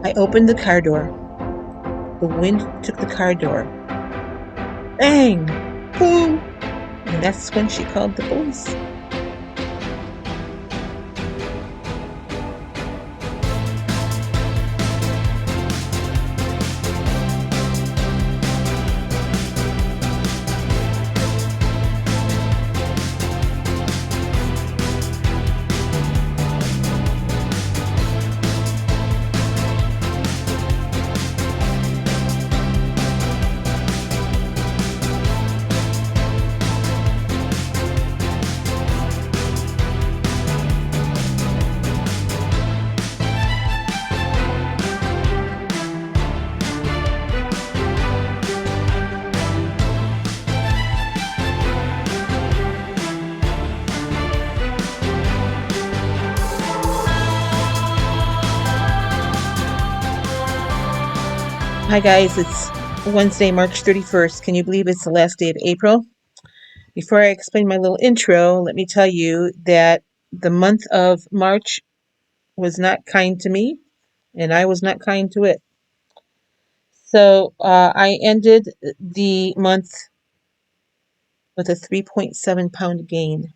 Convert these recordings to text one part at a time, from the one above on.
I opened the car door. The wind took the car door. Bang! Boom! And that's when she called the police. Hi guys, it's Wednesday, March 31st. Can you believe it's the last day of April? Before I explain my little intro, let me tell you that the month of March was not kind to me, and I was not kind to it. So I ended the month with a 3.7 pound gain.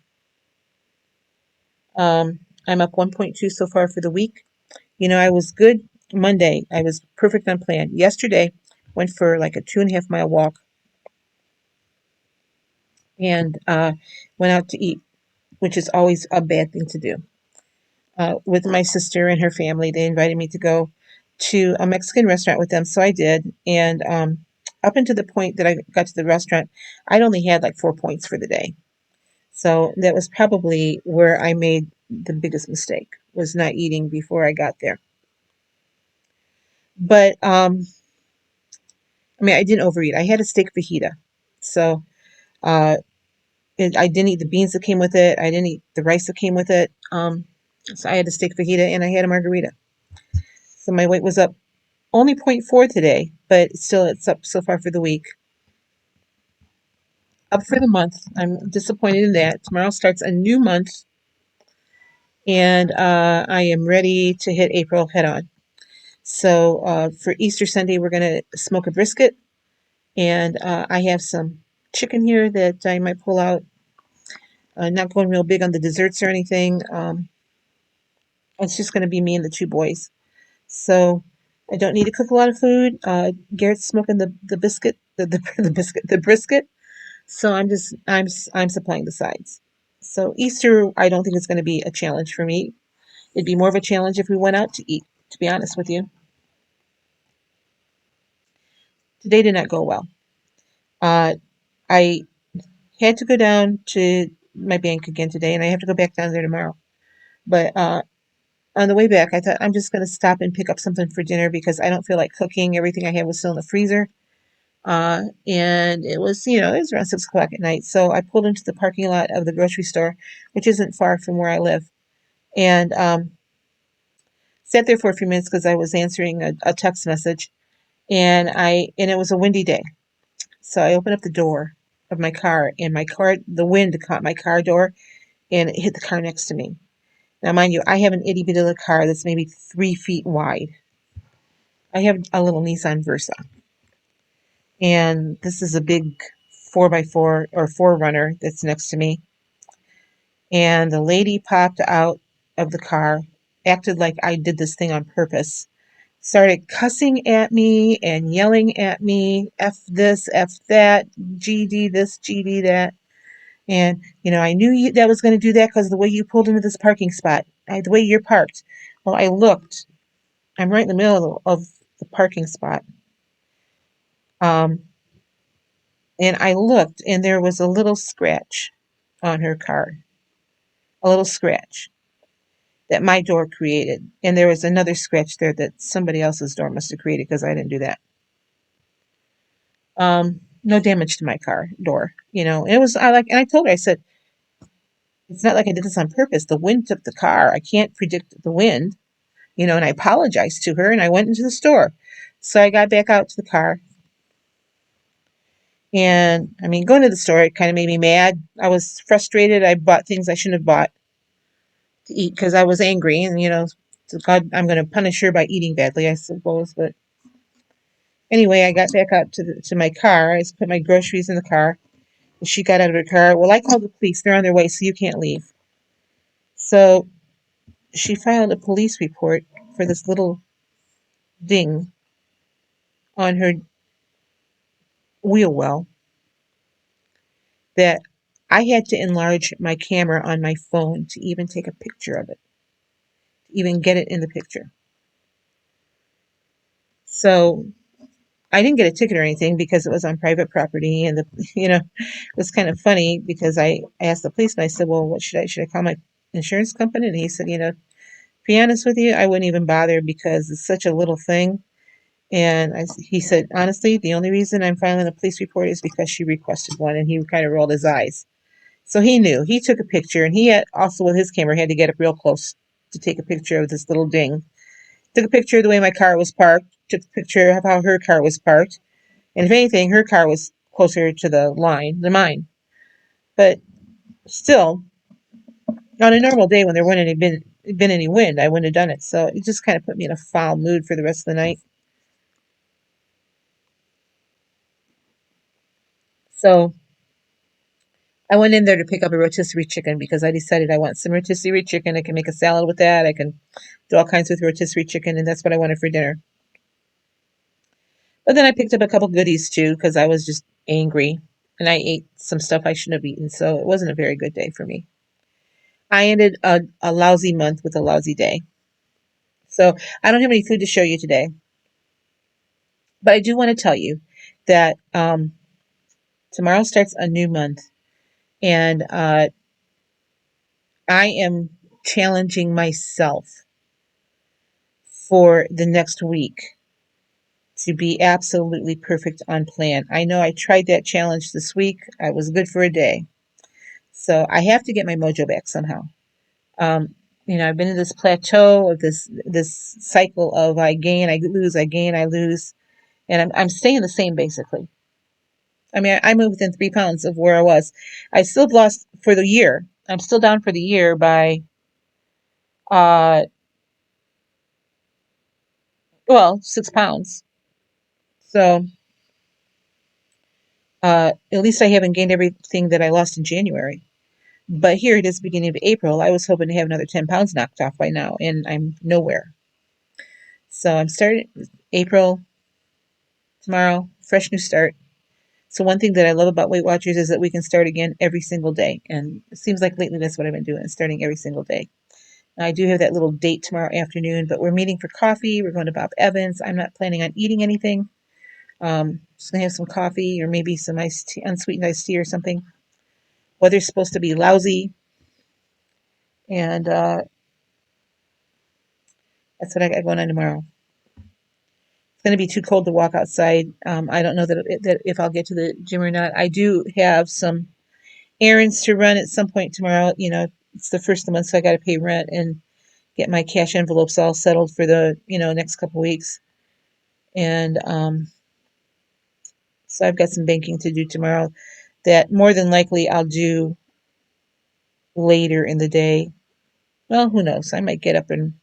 I'm up 1.2 so far for the week. I was good Monday. I was perfect on plan. Yesterday, went for like a 2.5 mile walk and went out to eat, which is always a bad thing to do. With my sister and her family, they invited me to go to a Mexican restaurant with them, so I did. And up until the point that I got to the restaurant, I'd only had like 4 points for the day. So that was probably where I made the biggest mistake, was not eating before I got there. But I mean, I didn't overeat. I had a steak fajita, so uh, I didn't eat the beans that came with it. I didn't eat the rice that came with it. So I had a steak fajita and I had a margarita. So my weight was up only zero point 0.4 today, but still it's up so far for the week. Up for the month. I'm disappointed in that. Tomorrow starts a new month, and I am ready to hit April head on. So for Easter Sunday, we're going to smoke a brisket, and I have some chicken here that I might pull out. Not going real big on the desserts or anything. It's just going to be me and the two boys. So I don't need to cook a lot of food. Garrett's smoking the biscuit, the brisket. So I'm supplying the sides. So Easter, I don't think it's going to be a challenge for me. It'd be more of a challenge if we went out to eat, to be honest with you. Today did not go well. Uh, I had to go down to my bank again today, and I have to go back down there tomorrow. But on the way back, I thought I'm just going to stop and pick up something for dinner because I don't feel like cooking. Everything I had was still in the freezer. And it was, it was around 6 o'clock at night. So I pulled into the parking lot of the grocery store, which isn't far from where I live, and sat there for a few minutes because I was answering a text message, and it was a windy day. So I opened up the door of my car, and the wind caught my car door, and it hit the car next to me. Now, mind you, I have an itty bitty little car that's maybe 3 feet wide. I have a little Nissan Versa, and this is a big 4x4 or 4Runner that's next to me. And the lady popped out of the car, acted like I did this thing on purpose, started cussing at me and yelling at me, F this, F that, GD this, GD that. And, I knew that was going to do that because of the way you pulled into this parking spot, the way you're parked. Well, I looked. I'm right in the middle of the parking spot. Um, and I looked, and there was a little scratch on her car, a little scratch that my door created. And there was another scratch there that somebody else's door must have created because I didn't do that. No damage to my car door, And it was and I told her, I said, it's not like I did this on purpose. The wind took the car. I can't predict the wind, and I apologized to her and I went into the store. So I got back out to the car. And I mean, going to the store, it kind of made me mad. I was frustrated. I bought things I shouldn't have bought to eat because I was angry. And, So God, I'm going to punish her by eating badly, I suppose. But anyway, I got back out to my car. I just put my groceries in the car. And she got out of her car. Well, I called the police. They're on their way, so you can't leave. So she filed a police report for this little ding on her wheel well that I had to enlarge my camera on my phone to even take a picture of it, to even get it in the picture. So I didn't get a ticket or anything because it was on private property, and it was kind of funny because I asked the policeman. I said, "Well, what should I call my insurance company?" And he said, "To be honest with you, I wouldn't even bother because it's such a little thing." And he said, "Honestly, the only reason I'm filing a police report is because she requested one." And he kind of rolled his eyes. So he knew. He took a picture, and he had also with his camera had to get up real close to take a picture of this little ding. Took a picture of the way my car was parked. Took a picture of how her car was parked. And if anything, her car was closer to the line than mine. But still, on a normal day when there wouldn't have been any wind, I wouldn't have done it. So it just kind of put me in a foul mood for the rest of the night. So I went in there to pick up a rotisserie chicken because I decided I want some rotisserie chicken. I can make a salad with that. I can do all kinds with rotisserie chicken, and that's what I wanted for dinner. But then I picked up a couple goodies too because I was just angry and I ate some stuff I shouldn't have eaten. So it wasn't a very good day for me. I ended a lousy month with a lousy day. So I don't have any food to show you today, but I do want to tell you that tomorrow starts a new month, and I am challenging myself for the next week to be absolutely perfect on plan. I know I tried that challenge this week. I was good for a day. So I have to get my mojo back somehow. Um, I've been in this plateau of this cycle of I gain, I lose, I gain, I lose, and I'm staying the same basically. I mean, I moved within 3 pounds of where I was. I still lost for the year. I'm still down for the year by uh 6 pounds. So at least I haven't gained everything that I lost in January. But here it is, beginning of April. I was hoping to have another 10 pounds knocked off by now, and I'm nowhere. So I'm starting April tomorrow, fresh new start. So one thing that I love about Weight Watchers is that we can start again every single day, and it seems like lately that's what I've been doing, starting every single day. I do have that little date tomorrow afternoon, but we're meeting for coffee. We're going to Bob Evans. I'm not planning on eating anything. Just gonna have some coffee or maybe some iced tea, unsweetened iced tea or something. Weather's supposed to be lousy, and that's what I got going on tomorrow. It's going to be too cold to walk outside. I don't know that if I'll get to the gym or not. I do have some errands to run at some point tomorrow. It's the first of the month, so I got to pay rent and get my cash envelopes all settled for the next couple weeks. And so I've got some banking to do tomorrow that more than likely I'll do later in the day. Well, who knows? I might get up and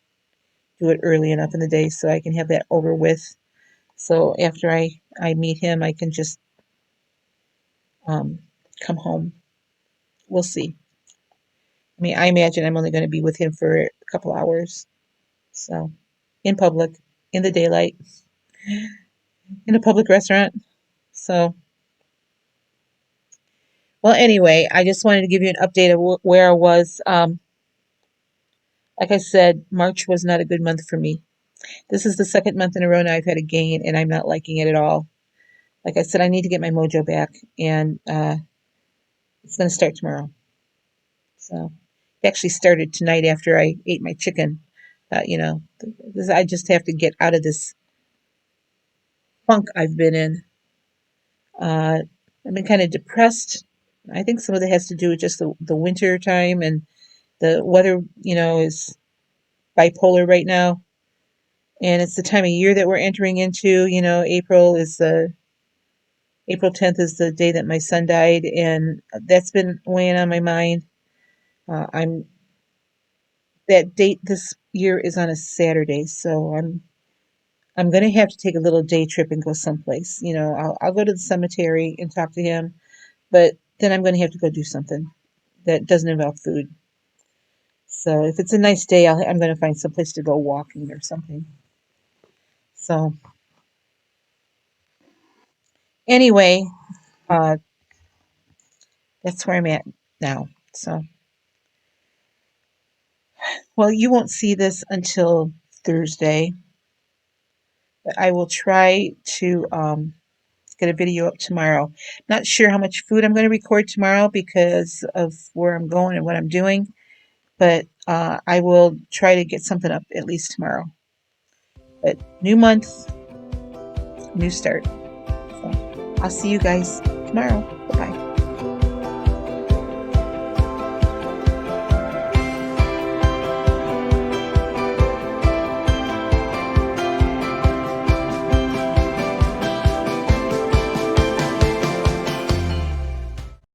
do it early enough in the day so I can have that over with. So after I meet him, I can just um, come home. We'll see. I mean, I imagine I'm only going to be with him for a couple hours. So, in public, in the daylight, in a public restaurant. So, well, anyway, I just wanted to give you an update of where I was. Like I said, March was not a good month for me. This is the second month in a row now I've had a gain, and I'm not liking it at all. Like I said, I need to get my mojo back, and it's going to start tomorrow. So, it actually started tonight after I ate my chicken. I just have to get out of this funk I've been in. Uh, I've been kind of depressed. I think some of it has to do with just the winter time and the weather, is bipolar right now. And it's the time of year that we're entering into. April 10th is the day that my son died, and that's been weighing on my mind. I'm that date this year is on a Saturday, so I'm gonna have to take a little day trip and go someplace. You know, I'll go to the cemetery and talk to him, but then I'm gonna have to go do something that doesn't involve food. So if it's a nice day, I'm gonna find someplace to go walking or something. So anyway, uh, that's where I'm at now. So well, you won't see this until Thursday, but I will try to get a video up tomorrow. Not sure how much food I'm going to record tomorrow because of where I'm going and what I'm doing, but I will try to get something up at least tomorrow. But new month, new start. So I'll see you guys tomorrow.